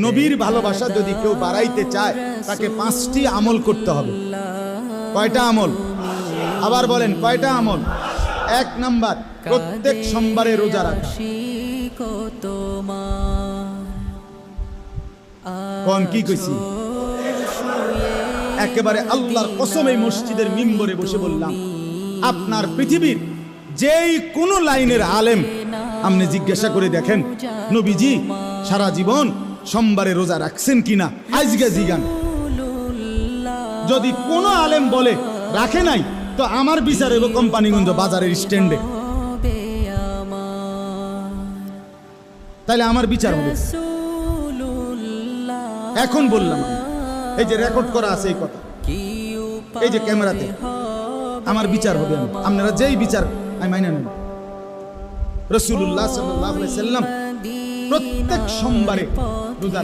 নবীর ভালোবাসা যদি কেউ বাড়াইতে চায় তাকে 5টি আমল করতে হবে। কয়টা আমল? আবার বলেন, কয়টা আমল? 1 নাম্বার, প্রত্যেক সোমবারে রোজা রাখা। কোন কি কইছি? একেবারে আল্লাহর কসম এই মসজিদের মিম্বরে বসে বললাম, আপনার পৃথিবীর যেই কোন লাইনের আলেম আপনি জিজ্ঞাসা করে দেখেন, নবীজি সারা জীবন সোমবারে রোজা রাখছেন কিনা, আজকে জিগান। যদি কোনো আলেম বলে রাখে নাই, তো আমার বিচার হলো কোম্পানিগঞ্জ বাজারের স্ট্যান্ডে, তাহলে আমার বিচার হবে। এখন বললাম, এই যে রেকর্ড করা আছে এই কথা, এই যে ক্যামেরাতে, আমার বিচার হবে। আপনারা যেই বিচার আমি মাইনে নেন। রাসূলুল্লাহ সাল্লাল্লাহু আলাইহি ওয়াসাল্লাম প্রত্যেক সোমবারে রোজা